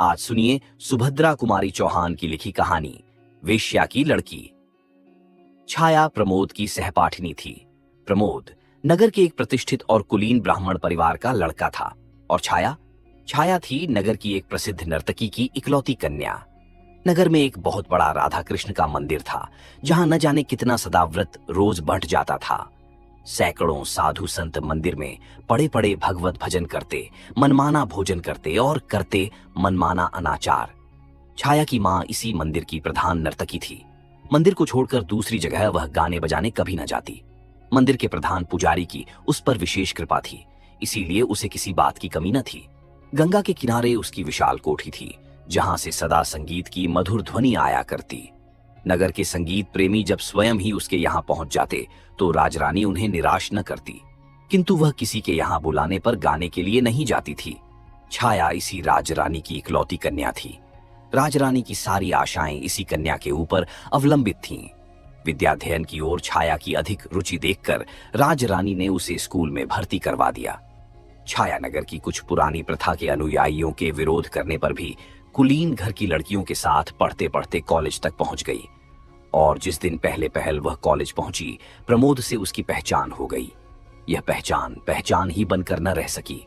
आज सुनिए सुभद्रा कुमारी चौहान की लिखी कहानी वेश्या की लड़की। छाया प्रमोद की सहपाठिनी थी। प्रमोद नगर के एक प्रतिष्ठित और कुलीन ब्राह्मण परिवार का लड़का था और छाया थी नगर की एक प्रसिद्ध नर्तकी की इकलौती कन्या। नगर में एक बहुत बड़ा राधा कृष्ण का मंदिर था जहां न जाने कितना सदाव्रत रोज बंट जाता था। सैकड़ों साधु संत मंदिर में पड़े पड़े भगवत भजन करते, मनमाना भोजन करते और करते मनमाना अनाचार। छाया की मां इसी मंदिर की प्रधान नर्तकी थी। मंदिर को छोड़कर दूसरी जगह वह गाने बजाने कभी न जाती। मंदिर के प्रधान पुजारी की उस पर विशेष कृपा थी, इसीलिए उसे किसी बात की कमी न थी। गंगा के किनारे उसकी विशाल कोठी थी जहां से सदा संगीत की मधुर ध्वनि आया करती। नगर के संगीत प्रेमी जब स्वयं ही उसके यहाँ पहुंच जाते तो राजरानी उन्हें निराश न करती, किंतु वह किसी के यहाँ बुलाने पर गाने के लिए नहीं जाती थी। छाया इसी राजरानी की इकलौती कन्या थी। राजरानी की सारी आशाएं इसी कन्या के ऊपर अवलंबित थीं। विद्याध्ययन की ओर छाया की अधिक रुचि देखकर राजरानी ने उसे स्कूल में भर्ती करवा दिया। छाया नगर की कुछ पुरानी प्रथा के अनुयायियों के विरोध करने पर भी कुलीन घर की लड़कियों के साथ पढ़ते पढ़ते कॉलेज तक पहुंच गई और जिस दिन पहले पहल वह कॉलेज पहुंची, प्रमोद से उसकी पहचान हो गई। यह पहचान ही बनकर न रह सकी।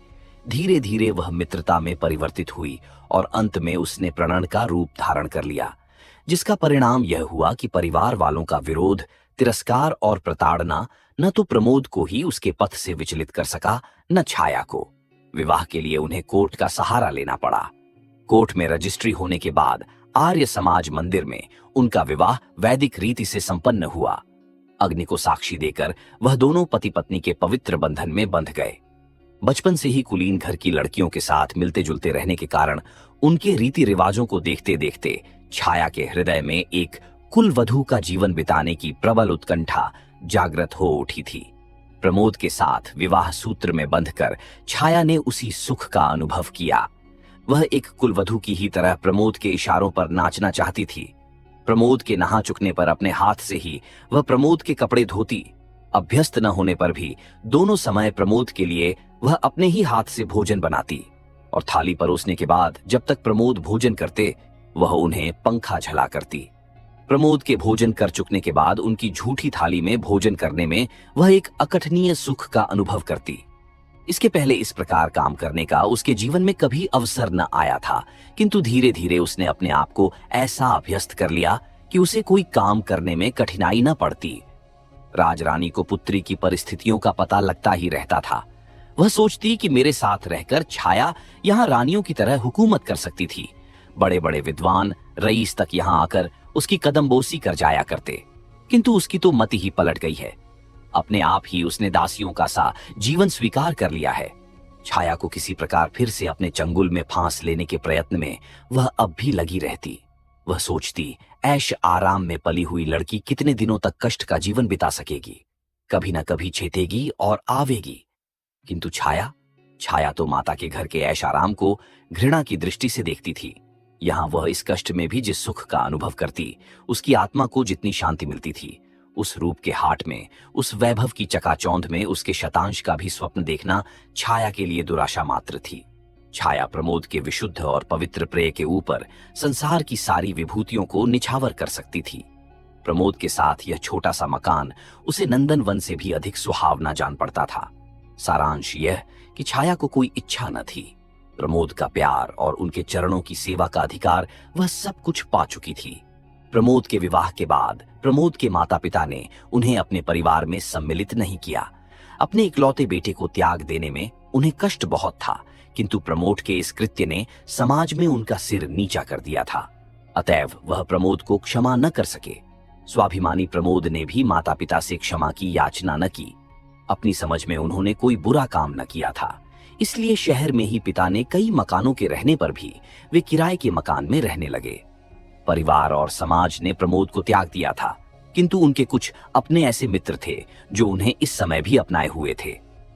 धीरे धीरे वह मित्रता में परिवर्तित हुई और अंत में उसने प्रणय का रूप धारण कर लिया, जिसका परिणाम यह हुआ कि परिवार वालों का विरोध, तिरस्कार और प्रताड़ना न तो प्रमोद को ही उसके पथ से विचलित कर सका, न छाया को। विवाह के लिए उन्हें कोर्ट का सहारा लेना पड़ा। कोर्ट में रजिस्ट्री होने के बाद आर्य समाज मंदिर में उनका विवाह वैदिक रीति से संपन्न हुआ। अग्नि को साक्षी देकर वह दोनों पति पत्नी के पवित्र बंधन में बंध गए। बचपन से ही कुलीन घर की लड़कियों के साथ मिलते जुलते रहने के कारण उनके रीति रिवाजों को देखते देखते छाया के हृदय में एक कुलवधू का जीवन बिताने की प्रबल उत्कंठा जागृत हो उठी थी। प्रमोद के साथ विवाह सूत्र में बंधकर छाया ने उसी सुख का अनुभव किया। वह एक कुलवधू की ही तरह प्रमोद के इशारों पर नाचना चाहती थी। प्रमोद के नहा चुकने पर अपने हाथ से ही वह प्रमोद के कपड़े धोती। अभ्यस्त न होने पर भी दोनों समय प्रमोद के लिए वह अपने ही हाथ से भोजन बनाती और थाली परोसने के बाद जब तक प्रमोद भोजन करते वह उन्हें पंखा झला करती। प्रमोद के भोजन कर चुकने के बाद उनकी झूठी थाली में भोजन करने में वह एक अकथनीय सुख का अनुभव करती। इसके पहले इस प्रकार काम करने का उसके जीवन में कभी अवसर न आया था, किंतु धीरे धीरे उसने अपने आप को ऐसा अभ्यस्त कर लिया कि उसे कोई काम करने में कठिनाई न पड़ती। राजरानी को पुत्री की परिस्थितियों का पता लगता ही रहता था। वह सोचती कि मेरे साथ रहकर छाया यहाँ रानियों की तरह हुकूमत कर सकती थी। बड़े बड़े विद्वान रईस तक यहाँ आकर उसकी कदमबोसी कर जाया करते, किंतु उसकी तो मति ही पलट गई है। अपने आप ही उसने दासियों का सा जीवन स्वीकार कर लिया है। छाया को किसी प्रकार फिर से अपने चंगुल में फांस लेने के प्रयत्न में वह अब भी लगी रहती। वह सोचती, ऐश आराम में पली हुई लड़की कितने दिनों तक कष्ट का जीवन बिता सकेगी, कभी न कभी छेतेगी और आवेगी। किंतु छाया तो माता के घर के ऐश आराम को घृणा की दृष्टि से देखती थी। यहाँ वह इस कष्ट में भी जिस सुख का अनुभव करती, उसकी आत्मा को जितनी शांति मिलती थी, उस रूप के हाट में, उस वैभव की चकाचौंध में उसके शतांश का भी स्वप्न देखना छाया के लिए दुराशा मात्र थी। छाया प्रमोद के विशुद्ध और पवित्र प्रेय के ऊपर संसार की सारी विभूतियों को निछावर कर सकती थी। प्रमोद के साथ यह छोटा सा मकान उसे नंदन वन से भी अधिक सुहावना जान पड़ता था। सारांश यह कि छाया को कोई इच्छा न थी। प्रमोद का प्यार और उनके चरणों की सेवा का अधिकार वह सब कुछ पा चुकी थी। प्रमोद के विवाह के बाद प्रमोद के माता पिता ने उन्हें अपने परिवार में सम्मिलित नहीं किया। अपने इकलौते बेटे को त्याग देने में उन्हें कष्ट बहुत था, किंतु प्रमोद के इस कृत्य ने समाज में उनका सिर नीचा कर दिया था। अतएव वह प्रमोद को क्षमा न कर सके। स्वाभिमानी प्रमोद ने भी माता पिता से क्षमा की याचना न की। अपनी समझ में उन्होंने कोई बुरा काम न किया था, इसलिए शहर में ही पिता ने कई मकानों के रहने पर भी वे किराए के मकान में रहने लगे। परिवार और समाज ने प्रमोद को त्याग दिया था, किंतु उनके कुछ अपने ऐसे मित्र थे जो उन्हें इस समय भी अपनाए हुए थे।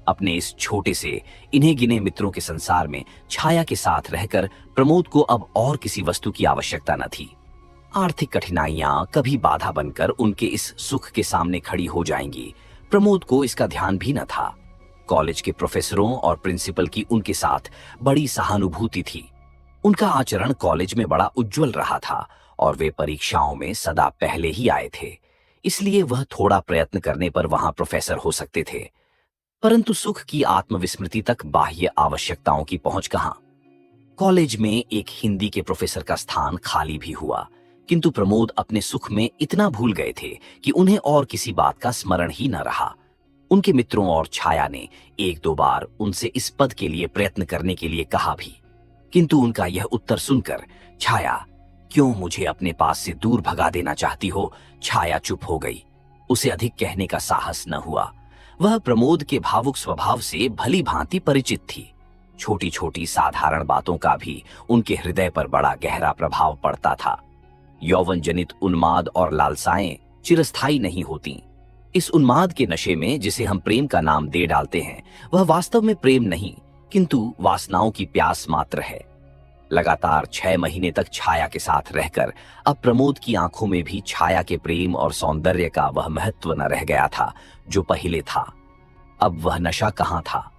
अपने इस छोटे से इन्हें गिने मित्रों के संसार में छाया के साथ रहकर प्रमोद को अब और किसी वस्तु की आवश्यकता न थी। आर्थिक कठिनाइयां कभी बाधा बनकर उनके इस सुख के सामने खड़ी हो जाएंगी, प्रमोद को इसका ध्यान भी न था। कॉलेज के प्रोफेसरों और प्रिंसिपल की उनके साथ बड़ी सहानुभूति थी। उनका आचरण कॉलेज में बड़ा उज्जवल रहा था और वे परीक्षाओं में सदा पहले ही आए थे, इसलिए वह थोड़ा प्रयत्न करने पर वहां प्रोफेसर हो सकते थे। परंतु सुख की आत्मविस्मृति तक बाह्य आवश्यकताओं की पहुंच कहां। कॉलेज में एक हिंदी के प्रोफेसर का स्थान खाली भी हुआ, किंतु प्रमोद अपने सुख में इतना भूल गए थे कि उन्हें और किसी बात का स्मरण ही न रहा। उनके मित्रों और छाया ने एक दो बार उनसे इस पद के लिए प्रयत्न करने के लिए कहा भी, किंतु उनका यह उत्तर सुनकर, छाया, क्यों मुझे अपने पास से दूर भगा देना चाहती हो, छाया चुप हो गई। उसे अधिक कहने का साहस न हुआ। वह प्रमोद के भावुक स्वभाव से भली भांति परिचित थी। छोटी छोटी साधारण बातों का भी उनके हृदय पर बड़ा गहरा प्रभाव पड़ता था। यौवन जनित उन्माद और लालसाएं चिरस्थायी नहीं होती। इस उन्माद के नशे में जिसे हम प्रेम का नाम दे डालते हैं, वह वास्तव में प्रेम नहीं, किंतु वासनाओं की प्यास मात्र है। लगातार 6 महीने तक छाया के साथ रहकर अब प्रमोद की आंखों में भी छाया के प्रेम और सौंदर्य का वह महत्व न रह गया था जो पहले था। अब वह नशा कहां था।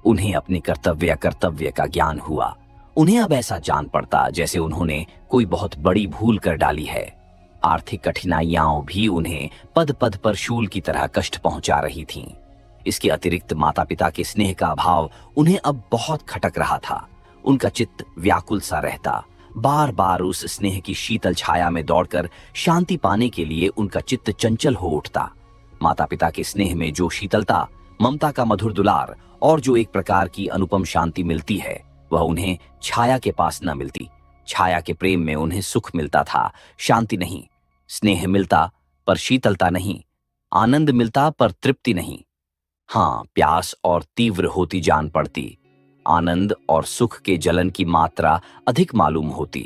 उन्हें अपने कर्तव्य का ज्ञान हुआ। उन्हें अब ऐसा जान पड़ता जैसे उन्होंने कोई बहुत बड़ी भूल कर डाली है। आर्थिक कठिनाइयां भी उन्हें पद पद पर शूल की तरह कष्ट पहुंचा रही थीं। इसके अतिरिक्त माता पिता के स्नेह का अभाव उन्हें अब बहुत खटक रहा था। उनका चित्त व्याकुल सा रहता। बार बार उस स्नेह की शीतल छाया में दौड़कर शांति पाने के लिए उनका चित्त चंचल हो उठता। माता पिता के स्नेह में जो शीतलता, ममता का मधुर दुलार और जो एक प्रकार की अनुपम शांति मिलती है, वह उन्हें छाया के पास न मिलती। छाया के प्रेम में उन्हें सुख मिलता था, शांति नहीं। स्नेह मिलता पर शीतलता नहीं, आनंद मिलता पर तृप्ति नहीं। हाँ, प्यास और तीव्र होती जान पड़ती। आनंद और सुख के जलन की मात्रा अधिक मालूम होती।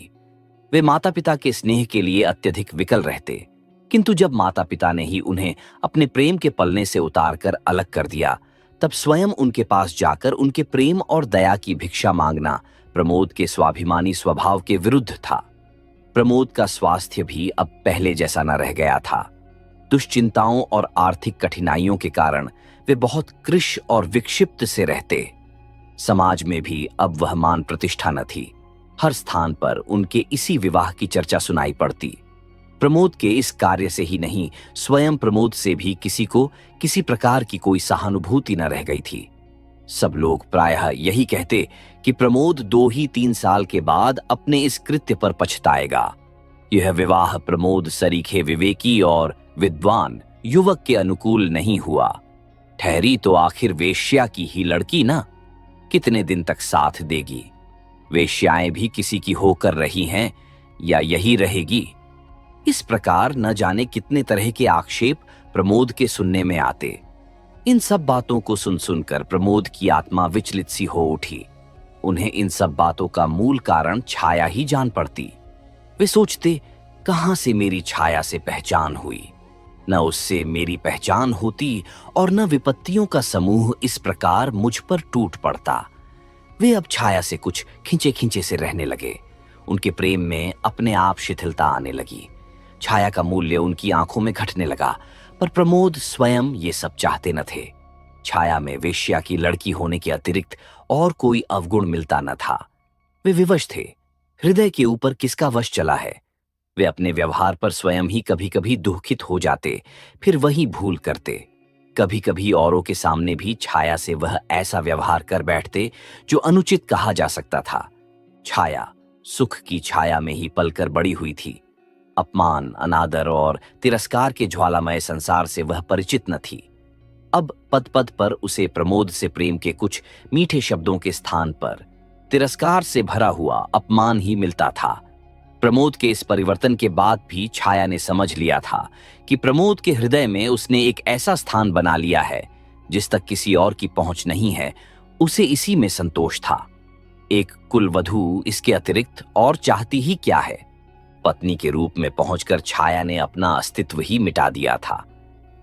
वे माता पिता के स्नेह के लिए अत्यधिक विकल रहते, किंतु जब माता पिता ने ही उन्हें अपने प्रेम के पलने से उतार कर अलग कर दिया, तब स्वयं उनके पास जाकर उनके प्रेम और दया की भिक्षा मांगना प्रमोद के स्वाभिमानी स्वभाव के विरुद्ध था। प्रमोद का स्वास्थ्य भी अब पहले जैसा न रह गया था। दुश्चिंताओं और आर्थिक कठिनाइयों के कारण वे बहुत कृश और विक्षिप्त से रहते। समाज में भी अब वह मान प्रतिष्ठा न थी। हर स्थान पर उनके इसी विवाह की चर्चा सुनाई पड़ती। प्रमोद के इस कार्य से ही नहीं, स्वयं प्रमोद से भी किसी को किसी प्रकार की कोई सहानुभूति न रह गई थी। सब लोग प्रायः यही कहते कि प्रमोद 2 ही 3 साल के बाद अपने इस कृत्य पर पछताएगा। यह विवाह प्रमोद सरीखे विवेकी और विद्वान युवक के अनुकूल नहीं हुआ। ठहरी तो आखिर वेश्या की ही लड़की ना, कितने दिन तक साथ देगी। वेश्याएं भी किसी की होकर रही हैं या यही रहेगी। इस प्रकार न जाने कितने तरह के आक्षेप प्रमोद के सुनने में आते। इन सब बातों को सुन सुनकर प्रमोद की आत्मा विचलित सी हो उठी। उन्हें इन सब बातों का मूल कारण छाया ही जान पड़ती। वे सोचते, कहां से मेरी छाया से पहचान हुई। न उससे मेरी पहचान होती और न विपत्तियों का समूह इस प्रकार मुझ पर टूट पड़ता। वे अब छाया से कुछ खिंचे खिंचे से रहने लगे। उनके प्रेम में अपने आप शिथिलता आने लगी। छाया का मूल्य उनकी आंखों में घटने लगा, पर प्रमोद स्वयं ये सब चाहते न थे। छाया में वेश्या की लड़की होने के अतिरिक्त और कोई अवगुण मिलता न था। वे विवश थे। हृदय के ऊपर किसका वश चला है। वे अपने व्यवहार पर स्वयं ही कभी कभी दुखित हो जाते, फिर वही भूल करते। कभी कभी औरों के सामने भी छाया से वह ऐसा व्यवहार कर बैठते जो अनुचित कहा जा सकता था। छाया सुख की छाया में ही पलकर बड़ी हुई थी। अपमान, अनादर और तिरस्कार के ज्वालामय संसार से वह परिचित न थी। अब पद पद पर उसे प्रमोद से प्रेम के कुछ मीठे शब्दों के स्थान पर तिरस्कार से भरा हुआ अपमान ही मिलता था। प्रमोद के इस परिवर्तन के बाद भी छाया ने समझ लिया था कि प्रमोद के हृदय में उसने एक ऐसा स्थान बना लिया है जिस तक किसी और की पहुंच नहीं है। उसे इसी में संतोष था। एक कुलवधू इसके अतिरिक्त और चाहती ही क्या है। पत्नी के रूप में पहुंचकर छाया ने अपना अस्तित्व ही मिटा दिया था।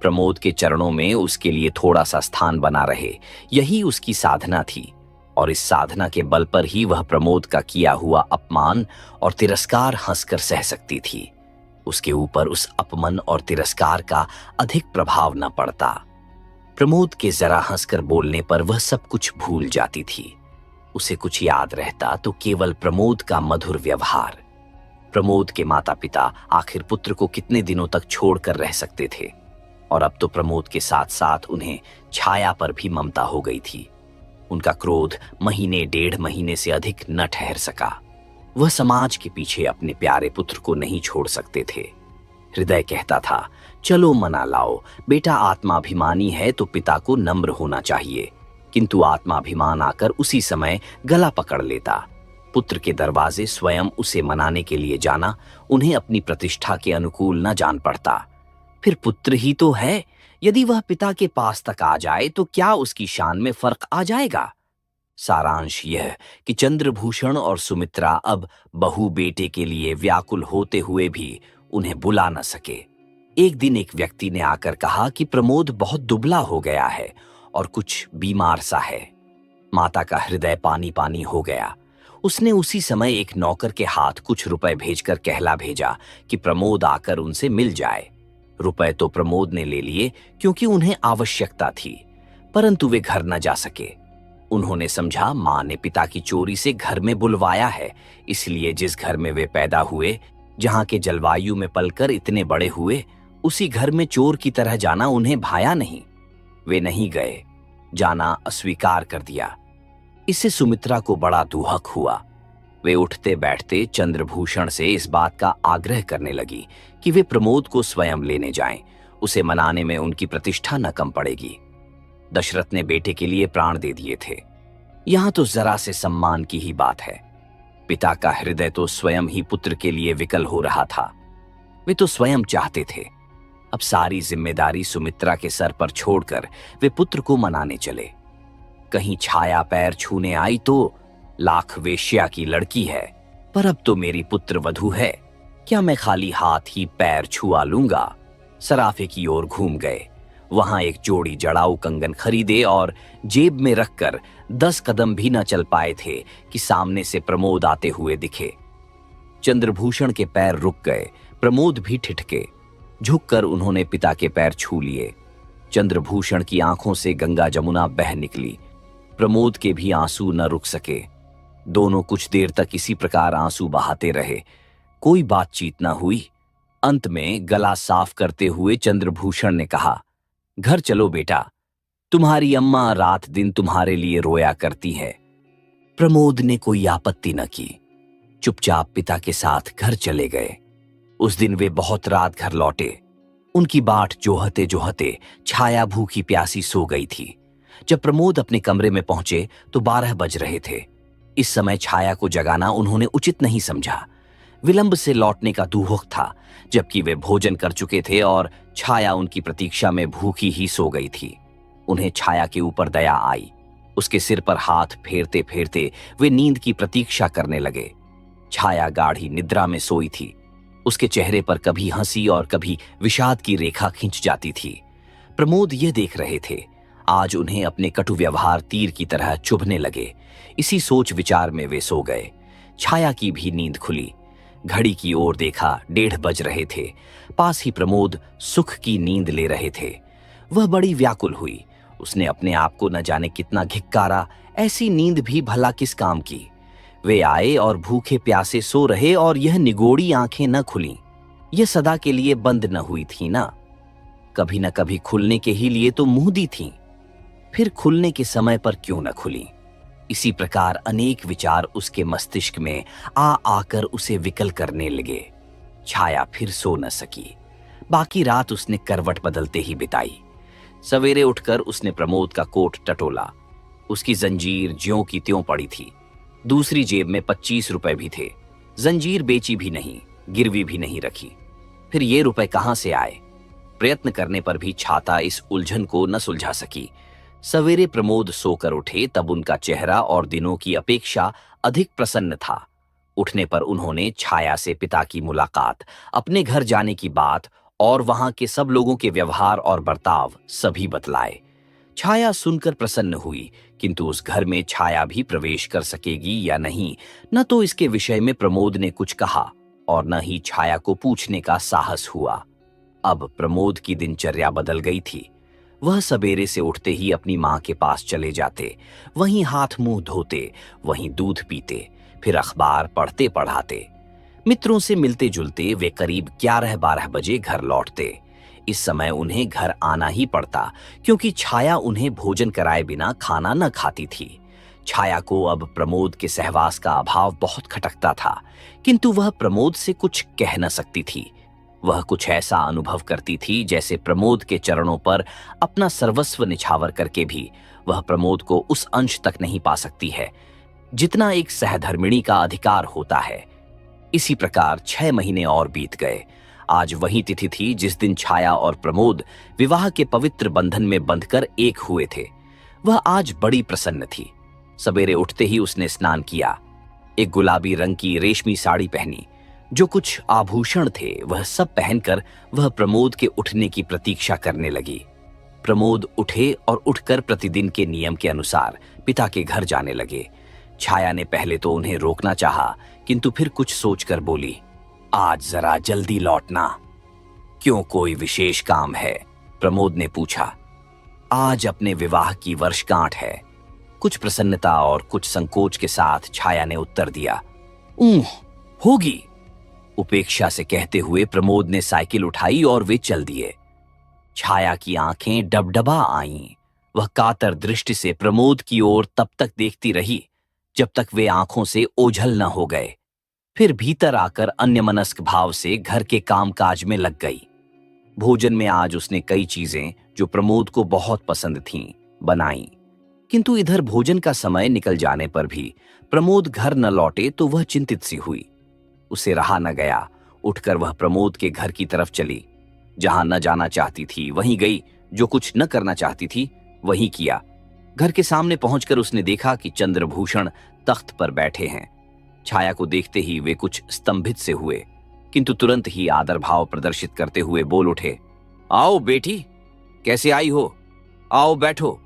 प्रमोद के चरणों में उसके लिए थोड़ा सा स्थान बना रहे, यही उसकी साधना थी। और इस साधना के बल पर ही वह प्रमोद का किया हुआ अपमान और तिरस्कार हंसकर सह सकती थी। उसके ऊपर उस अपमान और तिरस्कार का अधिक प्रभाव न पड़ता। प्रमोद के जरा हंसकर बोलने पर वह सब कुछ भूल जाती थी। उसे कुछ याद रहता तो केवल प्रमोद का मधुर व्यवहार। प्रमोद के माता पिता आखिर पुत्र को कितने दिनों तक छोड़कर रह सकते थे, और अब तो प्रमोद के साथ साथ उन्हें छाया पर भी ममता हो गई थी। उनका क्रोध महीने डेढ़ महीने से अधिक न ठहर सका। वह समाज के पीछे अपने प्यारे पुत्र को नहीं छोड़ सकते थे। हृदय कहता था, चलो मना लाओ, बेटा आत्माभिमानी है तो पिता को नम्र होना चाहिए, किंतु आत्माभिमान आकर उसी समय गला पकड़ लेता। पुत्र के दरवाजे स्वयं उसे मनाने के लिए जाना उन्हें अपनी प्रतिष्ठा के अनुकूल न जान पड़ता। फिर पुत्र ही तो है, यदि वह पिता के पास तक आ जाए तो क्या उसकी शान में फर्क आ जाएगा। सारांश यह कि चंद्रभूषण और सुमित्रा अब बहू बेटे के लिए व्याकुल होते हुए भी उन्हें बुला न सके। एक दिन एक व्यक्ति ने आकर कहा कि प्रमोद बहुत दुबला हो गया है और कुछ बीमार सा है। माता का हृदय पानी पानी हो गया। उसने उसी समय एक नौकर के हाथ कुछ रुपए भेजकर कहला भेजा कि प्रमोद आकर उनसे मिल जाए। रुपए तो प्रमोद ने ले लिए क्योंकि उन्हें आवश्यकता थी, परंतु वे घर न जा सके। उन्होंने समझा मां ने पिता की चोरी से घर में बुलवाया है, इसलिए जिस घर में वे पैदा हुए, जहां के जलवायु में पलकर इतने बड़े हुए, उसी घर में चोर की तरह जाना उन्हें भाया नहीं। वे नहीं गए, जाना अस्वीकार कर दिया। इससे सुमित्रा को बड़ा दुहक हुआ। वे उठते बैठते चंद्रभूषण से इस बात का आग्रह करने लगी कि वे प्रमोद को स्वयं लेने जाएं, उसे मनाने में उनकी प्रतिष्ठा न कम पड़ेगी। दशरथ ने बेटे के लिए प्राण दे दिए थे, यहां तो जरा से सम्मान की ही बात है। पिता का हृदय तो स्वयं ही पुत्र के लिए विकल हो रहा था। वे तो स्वयं चाहते थे। अब सारी जिम्मेदारी सुमित्रा के सर पर छोड़कर वे पुत्र को मनाने चले। कहीं छाया पैर छूने आई तो लाख वेश्या की लड़की है, पर अब तो मेरी पुत्र वधू है, क्या मैं खाली हाथ ही पैर छुआ लूंगा। सराफे की ओर घूम गए, वहां एक जोड़ी जड़ाऊ कंगन खरीदे और जेब में रखकर 10 कदम भी न चल पाए थे कि सामने से प्रमोद आते हुए दिखे। चंद्रभूषण के पैर रुक गए, प्रमोद भी ठिठके। झुककर उन्होंने पिता के पैर छू लिए। चंद्रभूषण की आंखों से गंगा जमुना बह निकली। प्रमोद के भी आंसू न रुक सके। दोनों कुछ देर तक इसी प्रकार आंसू बहाते रहे। कोई बातचीत न हुई। अंत में गला साफ करते हुए चंद्रभूषण ने कहा, घर चलो बेटा, तुम्हारी अम्मा रात दिन तुम्हारे लिए रोया करती है। प्रमोद ने कोई आपत्ति न की, चुपचाप पिता के साथ घर चले गए। उस दिन वे बहुत रात घर लौटे। उनकी बाट जोहते जोहते छाया भूखी प्यासी सो गई थी। जब प्रमोद अपने कमरे में पहुंचे तो 12 बज रहे थे। इस समय छाया को जगाना उन्होंने उचित नहीं समझा। विलंब से लौटने का दुहक था, जबकि वे भोजन कर चुके थे और छाया उनकी प्रतीक्षा में भूखी ही सो गई थी। उन्हें छाया के ऊपर दया आई। उसके सिर पर हाथ फेरते फेरते वे नींद की प्रतीक्षा करने लगे। छाया गाढ़ी निद्रा में सोई थी। उसके चेहरे पर कभी हंसी और कभी विषाद की रेखा खिंच जाती थी। प्रमोद यह देख रहे थे। आज उन्हें अपने कटु व्यवहार तीर की तरह चुभने लगे। इसी सोच विचार में वे सो गए। छाया की भी नींद खुली। घड़ी की ओर देखा, 1:30 बज रहे थे। पास ही प्रमोद सुख की नींद ले रहे थे। वह बड़ी व्याकुल हुई। उसने अपने आप को न जाने कितना धिक्कारा। ऐसी नींद भी भला किस काम की। वे आए और भूखे प्यासे सो रहे और यह निगोड़ी आंखें न खुली। यह सदा के लिए बंद न हुई थी ना, कभी न कभी खुलने के ही लिए तो मुंदी थीं। फिर खुलने के समय पर क्यों न खुली। इसी प्रकार अनेक विचार उसके मस्तिष्क में आ आकर उसे विकल करने लगे। छाया फिर सो न सकी। बाकी रात उसने करवट बदलते ही बिताई। सवेरे उठकर उसने प्रमोद का कोट टटोला। उसकी जंजीर ज्यों की त्यों पड़ी थी। दूसरी जेब में 25 रुपए भी थे। जंजीर बेची भी नहीं, गिरवी भी नहीं रखी। फिर ये रुपए कहां से आए? प्रयत्न करने पर भी छाता इस उलझन को न सुलझा सकी। सवेरे प्रमोद सोकर उठे तब उनका चेहरा और दिनों की अपेक्षा अधिक प्रसन्न था। उठने पर उन्होंने छाया से पिता की मुलाकात, अपने घर जाने की बात और वहां के सब लोगों के व्यवहार और बर्ताव सभी बतलाए। छाया सुनकर प्रसन्न हुई, किंतु उस घर में छाया भी प्रवेश कर सकेगी या नहीं, न तो इसके विषय में प्रमोद ने कुछ कहा और न ही छाया को पूछने का साहस हुआ। अब प्रमोद की दिनचर्या बदल गई थी। वह सवेरे से उठते ही अपनी माँ के पास चले जाते, वहीं हाथ मुंह धोते, वहीं दूध पीते, फिर अखबार पढ़ते पढ़ाते। मित्रों से मिलते जुलते वे करीब 11-12 बजे घर लौटते। इस समय उन्हें घर आना ही पड़ता, क्योंकि छाया उन्हें भोजन कराए बिना खाना न खाती थी। छाया को अब प्रमोद के सहवास का अभाव बहुत खटकता था, किंतु वह प्रमोद से कुछ कह न सकती थी। वह कुछ ऐसा अनुभव करती थी जैसे प्रमोद के चरणों पर अपना सर्वस्व निछावर करके भी वह प्रमोद को उस अंश तक नहीं पा सकती है जितना एक सहधर्मिणी का अधिकार होता है। इसी प्रकार 6 महीने और बीत गए। आज वही तिथि थी जिस दिन छाया और प्रमोद विवाह के पवित्र बंधन में बंधकर एक हुए थे। वह आज बड़ी प्रसन्न थी। सवेरे उठते ही उसने स्नान किया, एक गुलाबी रंग की रेशमी साड़ी पहनी, जो कुछ आभूषण थे वह सब पहनकर वह प्रमोद के उठने की प्रतीक्षा करने लगी। प्रमोद उठे और उठकर प्रतिदिन के नियम के अनुसार पिता के घर जाने लगे। छाया ने पहले तो उन्हें रोकना चाहा, किंतु फिर कुछ सोचकर बोली, आज जरा जल्दी लौटना। क्यों, कोई विशेष काम है? प्रमोद ने पूछा। आज अपने विवाह की वर्षगांठ है। कुछ प्रसन्नता और कुछ संकोच के साथ छाया ने उत्तर दिया। होगी, उपेक्षा से कहते हुए प्रमोद ने साइकिल उठाई और वे चल दिए। छाया की आंखें डबडबा आईं। वह कातर दृष्टि से प्रमोद की ओर तब तक देखती रही जब तक वे आंखों से ओझल न हो गए। फिर भीतर आकर अन्यमनस्क भाव से घर के कामकाज में लग गई। भोजन में आज उसने कई चीजें जो प्रमोद को बहुत पसंद थीं बनाई, किंतु इधर भोजन का समय निकल जाने पर भी प्रमोद घर न लौटे तो वह चिंतित सी हुई। उसे रहा न गया। उठकर वह प्रमोद के घर की तरफ चली। जहां न जाना चाहती थी वहीं गई, जो कुछ न करना चाहती थी वही किया। घर के सामने पहुंचकर उसने देखा कि चंद्रभूषण तख्त पर बैठे हैं। छाया को देखते ही वे कुछ स्तंभित से हुए, किंतु तुरंत ही आदर भाव प्रदर्शित करते हुए बोल उठे, आओ बेटी, कैसे आई हो? आओ बैठो।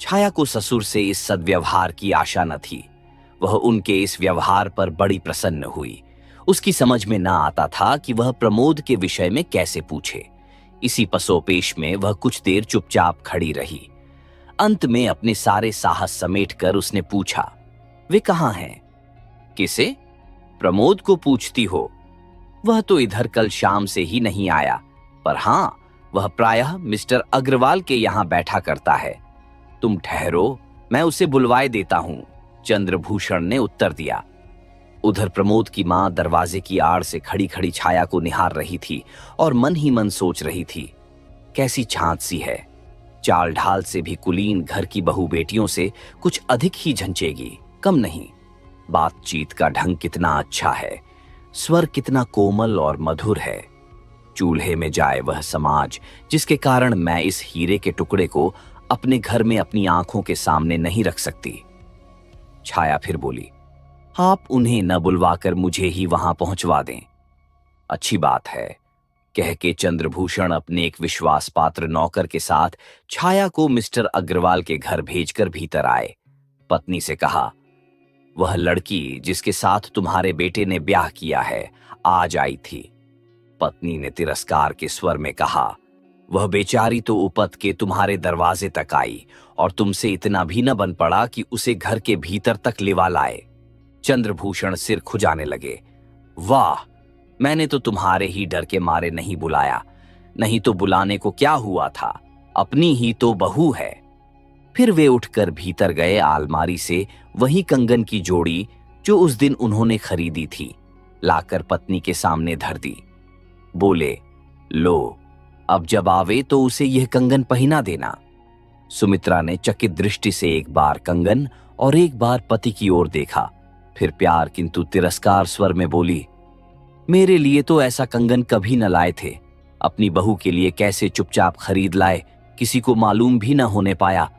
छाया को ससुर से इस सद्व्यवहार की आशा न थी। वह उनके इस व्यवहार पर बड़ी प्रसन्न हुई। उसकी समझ में न आता था कि वह प्रमोद के विषय में कैसे पूछे। इसी पसोपेश में वह कुछ देर चुपचाप खड़ी रही। अंत में अपने सारे साहस समेटकर उसने पूछा, वे कहाँ हैं? किसे? प्रमोद को पूछती हो? वह तो इधर कल शाम से ही नहीं आया, पर हां, वह प्रायः मिस्टर अग्रवाल के यहां बैठा करता है। तुम ठहरो, मैं उसे बुलवाए देता हूं, चंद्रभूषण ने उत्तर दिया। उधर प्रमोद की मां दरवाजे की आड़ से खड़ी खड़ी छाया को निहार रही थी और मन ही मन सोच रही थी, कैसी छांत सी है। चाल ढाल से भी कुलीन घर की बहू बेटियों से कुछ अधिक ही झंचेगी, कम नहीं। बातचीत का ढंग कितना अच्छा है, स्वर कितना कोमल और मधुर है। चूल्हे में जाए वह समाज जिसके कारण मैं इस हीरे के टुकड़े को अपने घर में अपनी आंखों के सामने नहीं रख सकती। छाया फिर बोली, आप उन्हें न बुलवाकर मुझे ही वहां पहुंचवा दें। अच्छी बात है, कह के चंद्रभूषण अपने एक विश्वास पात्र नौकर के साथ छाया को मिस्टर अग्रवाल के घर भेजकर भीतर आए। पत्नी से कहा, वह लड़की जिसके साथ तुम्हारे बेटे ने ब्याह किया है आज आई थी। पत्नी ने तिरस्कार के स्वर में कहा, वह बेचारी तो उपत के तुम्हारे दरवाजे तक आई और तुमसे इतना भी न बन पड़ा कि उसे घर के भीतर तक लिवा लाए। चंद्रभूषण सिर खुजाने लगे। वाह, मैंने तो तुम्हारे ही डर के मारे नहीं बुलाया, नहीं तो बुलाने को क्या हुआ था, अपनी ही तो बहू है। फिर वे उठकर भीतर गए। अलमारी से वही कंगन की जोड़ी जो उस दिन उन्होंने खरीदी थी लाकर पत्नी के सामने धर दी। बोले, लो, अब जब आवे तो उसे यह कंगन पहना देना। सुमित्रा ने चकित दृष्टि से एक बार कंगन और एक बार पति की ओर देखा, फिर प्यार किंतु तिरस्कार स्वर में बोली, मेरे लिए तो ऐसा कंगन कभी न लाए थे, अपनी बहू के लिए कैसे चुपचाप खरीद लाए, किसी को मालूम भी न होने पाया।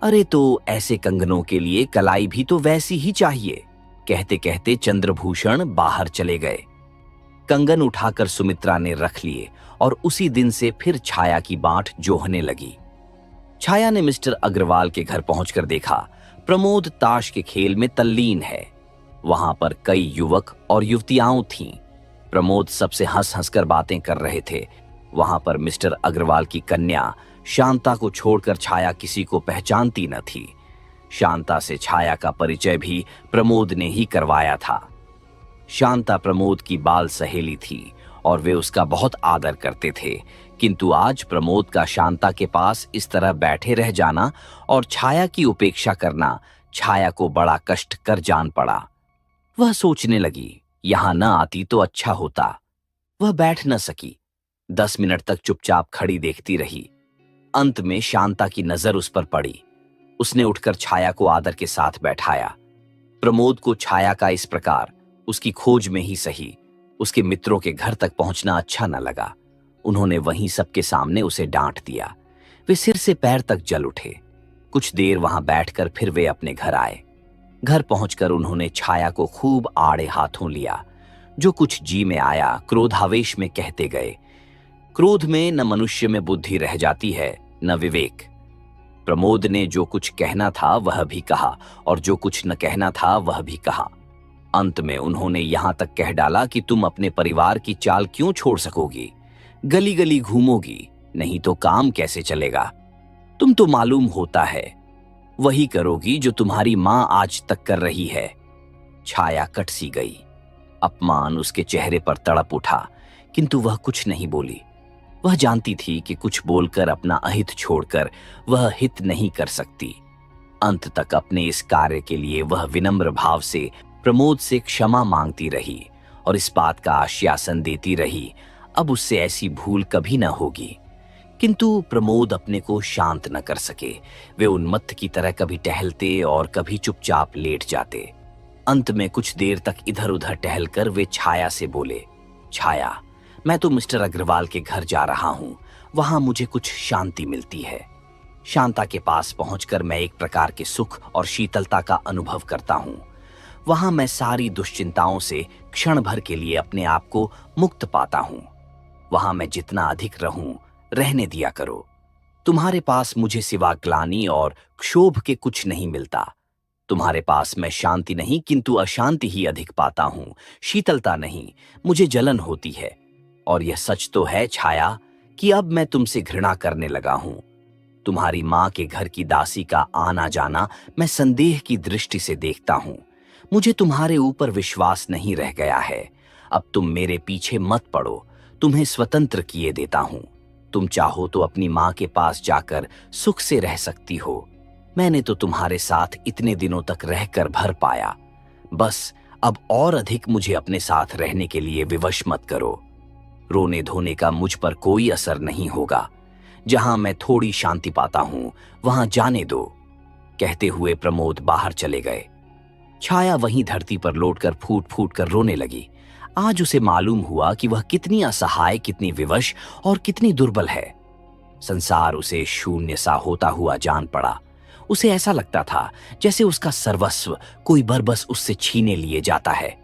अरे तो ऐसे कंगनों के लिए कलाई भी तो वैसी ही चाहिए। कहते कहते चंद्रभूषण बाहर चले गए। कंगन उठाकर सुमित्रा ने रख लिए और उसी दिन से फिर छाया की बाट जोहने लगी। छाया ने मिस्टर अग्रवाल के घर पहुंचकर देखा, प्रमोद ताश के खेल में तल्लीन है। वहां पर कई युवक और युवतियां थीं। प्रमोद सबसे हंस हंसकर बातें कर रहे थे। वहां पर मिस्टर अग्रवाल की कन्या शांता को छोड़कर छाया किसी को पहचानती न थी। शांता से छाया का परिचय भी प्रमोद ने ही करवाया था। शांता प्रमोद की बाल सहेली थी और वे उसका बहुत आदर करते थे, किंतु आज प्रमोद का शांता के पास इस तरह बैठे रह जाना और छाया की उपेक्षा करना छाया को बड़ा कष्ट कर जान पड़ा। वह सोचने लगी, यहां न आती तो अच्छा होता। वह बैठ न सकी। 10 मिनट तक चुपचाप खड़ी देखती रही। अंत में शांता की नजर उस पर पड़ी। उसने उठकर छाया को आदर के साथ बैठाया। प्रमोद को छाया का इस प्रकार उसकी खोज में ही सही उसके मित्रों के घर तक पहुंचना अच्छा न लगा। उन्होंने वहीं सबके सामने उसे डांट दिया। वे सिर से पैर तक जल उठे। कुछ देर वहां बैठकर फिर वे अपने घर आए। घर पहुंचकर उन्होंने छाया को खूब आड़े हाथों लिया। जो कुछ जी में आया क्रोधावेश में कहते गए। क्रोध में न मनुष्य में बुद्धि रह जाती है न विवेक। प्रमोद ने जो कुछ कहना था वह भी कहा और जो कुछ न कहना था वह भी कहा। अंत में उन्होंने यहां तक कह डाला कि तुम अपने परिवार की चाल क्यों छोड़ सकोगी? गली गली घूमोगी, नहीं तो काम कैसे चलेगा? तुम तो मालूम होता है वही करोगी जो तुम्हारी मां आज तक कर रही है। छाया कट सी गई। अपमान उसके चेहरे पर तड़प उठा, किंतु वह कुछ नहीं बोली। वह जानती थी कि कुछ बोलकर अपना अहित छोड़कर वह हित नहीं कर सकती। अंत तक अपने इस कार्य के लिए वह विनम्र भाव से प्रमोद से क्षमा मांगती रही और इस बात का आश्वासन देती रही अब उससे ऐसी भूल कभी न होगी। किंतु प्रमोद अपने को शांत न कर सके। वे उन्मत्त की तरह कभी टहलते और कभी चुपचाप लेट जाते। अंत में कुछ देर तक इधर उधर टहलकर वे छाया से बोले, छाया, मैं तो मिस्टर अग्रवाल के घर जा रहा हूं, वहां मुझे कुछ शांति मिलती है। शांता के पास पहुंचकर मैं एक प्रकार के सुख और शीतलता का अनुभव करता हूं। वहां मैं सारी दुश्चिंताओं से क्षण भर के लिए अपने आप को मुक्त पाता हूं। वहां मैं जितना अधिक रहूं, रहने दिया करो। तुम्हारे पास मुझे सिवा ग्लानि और क्षोभ के कुछ नहीं मिलता। तुम्हारे पास मैं शांति नहीं किंतु अशांति ही अधिक पाता हूं, शीतलता नहीं, मुझे जलन होती है। और यह सच तो है छाया कि अब मैं तुमसे घृणा करने लगा हूं। तुम्हारी मां के घर की दासी का आना जाना मैं संदेह की दृष्टि से देखता हूं। मुझे तुम्हारे ऊपर विश्वास नहीं रह गया है। अब तुम मेरे पीछे मत पड़ो, तुम्हें स्वतंत्र किए देता हूं। तुम चाहो तो अपनी मां के पास जाकर सुख से रह सकती हो। मैंने तो तुम्हारे साथ इतने दिनों तक रहकर भर पाया। बस अब और अधिक मुझे अपने साथ रहने के लिए विवश मत करो। रोने धोने का मुझ पर कोई असर नहीं होगा। जहां मैं थोड़ी शांति पाता हूं वहां जाने दो। कहते हुए प्रमोद बाहर चले गए। छाया वहीं धरती पर लौटकर फूट फूट कर रोने लगी। आज उसे मालूम हुआ कि वह कितनी असहाय, कितनी विवश और कितनी दुर्बल है। संसार उसे शून्य सा होता हुआ जान पड़ा। उसे ऐसा लगता था जैसे उसका सर्वस्व कोई बरबस उससे छीने लिए जाता है।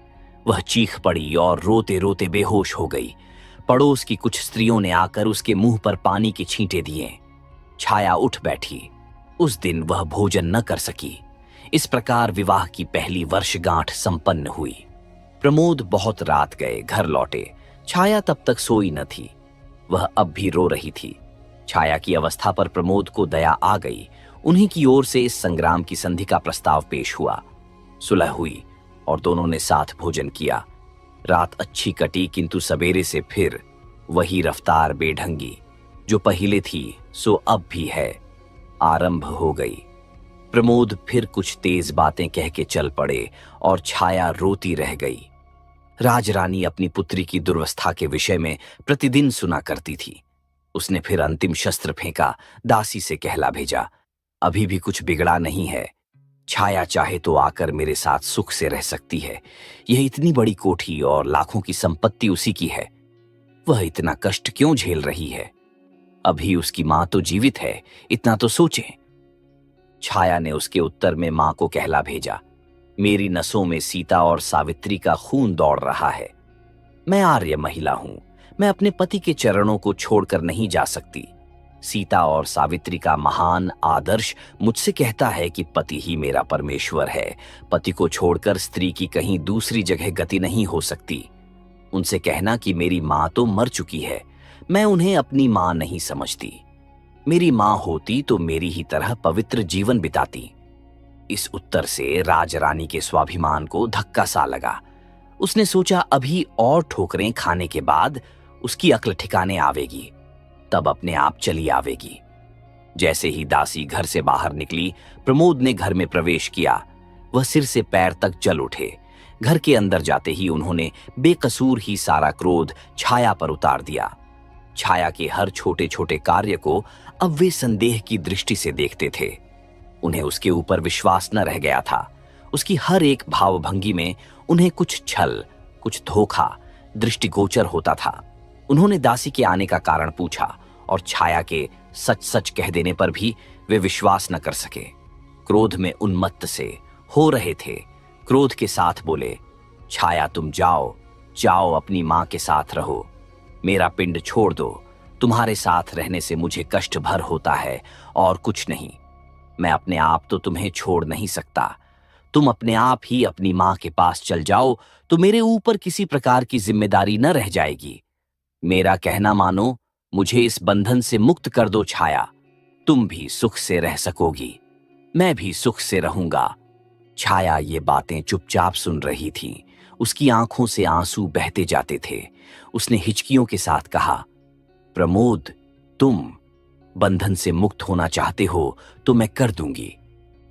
वह चीख पड़ी और रोते रोते बेहोश हो गई। पड़ोस की कुछ स्त्रियों ने आकर उसके मुंह पर पानी के छींटे दिए। छाया उठ बैठी। उस दिन वह भोजन न कर सकी। इस प्रकार विवाह की पहली वर्षगांठ संपन्न हुई। प्रमोद बहुत रात गए, घर लौटे। छाया तब तक सोई न थी। वह अब भी रो रही थी। छाया की अवस्था पर प्रमोद को दया आ गई। उन्हीं की ओर से इस संग्राम की संधि का प्रस्ताव पेश हुआ। सुलह हुई और दोनों ने साथ भोजन किया। रात अच्छी कटी, किंतु सवेरे से फिर वही रफ्तार बेढंगी जो पहले थी सो अब भी है आरंभ हो गई। प्रमोद फिर कुछ तेज बातें कह के चल पड़े और छाया रोती रह गई। राजरानी अपनी पुत्री की दुर्वस्था के विषय में प्रतिदिन सुना करती थी। उसने फिर अंतिम शस्त्र फेंका, दासी से कहला भेजा, अभी भी कुछ बिगड़ा नहीं है। छाया चाहे तो आकर मेरे साथ सुख से रह सकती है। यह इतनी बड़ी कोठी और लाखों की संपत्ति उसी की है। वह इतना कष्ट क्यों झेल रही है? अभी उसकी मां तो जीवित है, इतना तो सोचें। छाया ने उसके उत्तर में मां को कहला भेजा, मेरी नसों में सीता और सावित्री का खून दौड़ रहा है। मैं आर्य महिला हूं, मैं अपने पति के चरणों को छोड़कर नहीं जा सकती। सीता और सावित्री का महान आदर्श मुझसे कहता है कि पति ही मेरा परमेश्वर है। पति को छोड़कर स्त्री की कहीं दूसरी जगह गति नहीं हो सकती। उनसे कहना कि मेरी मां तो मर चुकी है, मैं उन्हें अपनी मां नहीं समझती। मेरी मां होती तो मेरी ही तरह पवित्र जीवन बिताती। इस उत्तर से राजरानी के स्वाभिमान को धक्का सा लगा। उसने सोचा अभी और ठोकरें खाने के बाद उसकी अक्ल ठिकाने आवेगी, तब अपने आप चली आवेगी। जैसे ही दासी घर से बाहर निकली, प्रमोद ने घर में प्रवेश किया। वह सिर से पैर तक जल उठे। घर के अंदर जाते ही उन्होंने बेकसूर ही सारा क्रोध छाया पर उतार दिया। छाया के हर छोटे छोटे कार्य को अब वे संदेह की दृष्टि से देखते थे। उन्हें उसके ऊपर विश्वास न रह गया था। उसकी हर एक भावभंगी में उन्हें कुछ छल, कुछ धोखा दृष्टिगोचर होता था। उन्होंने दासी के आने का कारण पूछा और छाया के सच सच कह देने पर भी वे विश्वास न कर सके। क्रोध में उन्मत्त से हो रहे थे। क्रोध के साथ बोले, छाया तुम जाओ, जाओ अपनी मां के साथ रहो। मेरा पिंड छोड़ दो। तुम्हारे साथ रहने से मुझे कष्ट भर होता है और कुछ नहीं। मैं अपने आप तो तुम्हें छोड़ नहीं सकता। तुम अपने आप ही अपनी मां के पास चल जाओ तो मेरे ऊपर किसी प्रकार की जिम्मेदारी न रह जाएगी। मेरा कहना मानो, मुझे इस बंधन से मुक्त कर दो छाया। तुम भी सुख से रह सकोगी, मैं भी सुख से रहूंगा। छाया ये बातें चुपचाप सुन रही थी। उसकी आंखों से आंसू बहते जाते थे। उसने हिचकियों के साथ कहा, प्रमोद, तुम बंधन से मुक्त होना चाहते हो तो मैं कर दूंगी।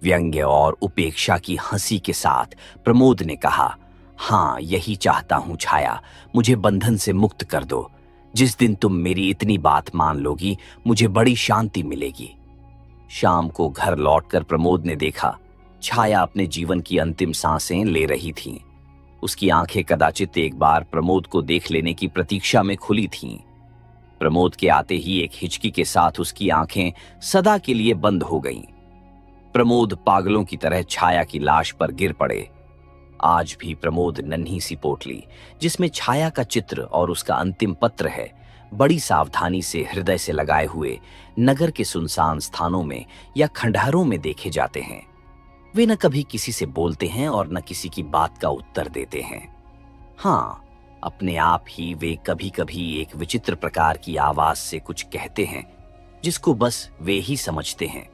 व्यंग्य और उपेक्षा की हंसी के साथ प्रमोद ने कहा, हां यही चाहता हूं छाया, मुझे बंधन से मुक्त कर दो। जिस दिन तुम मेरी इतनी बात मान लोगी, मुझे बड़ी शांति मिलेगी। शाम को घर लौटकर प्रमोद ने देखा छाया अपने जीवन की अंतिम सांसें ले रही थी। उसकी आंखें कदाचित एक बार प्रमोद को देख लेने की प्रतीक्षा में खुली थीं। प्रमोद के आते ही एक हिचकी के साथ उसकी आंखें सदा के लिए बंद हो गईं। प्रमोद पागलों की तरह छाया की लाश पर गिर पड़े। आज भी प्रमोद नन्ही सी पोटली जिसमें छाया का चित्र और उसका अंतिम पत्र है, बड़ी सावधानी से हृदय से लगाए हुए नगर के सुनसान स्थानों में या खंडहरों में देखे जाते हैं। वे न कभी किसी से बोलते हैं और न किसी की बात का उत्तर देते हैं। हाँ, अपने आप ही वे कभी कभी एक विचित्र प्रकार की आवाज से कुछ कहते हैं जिसको बस वे ही समझते हैं।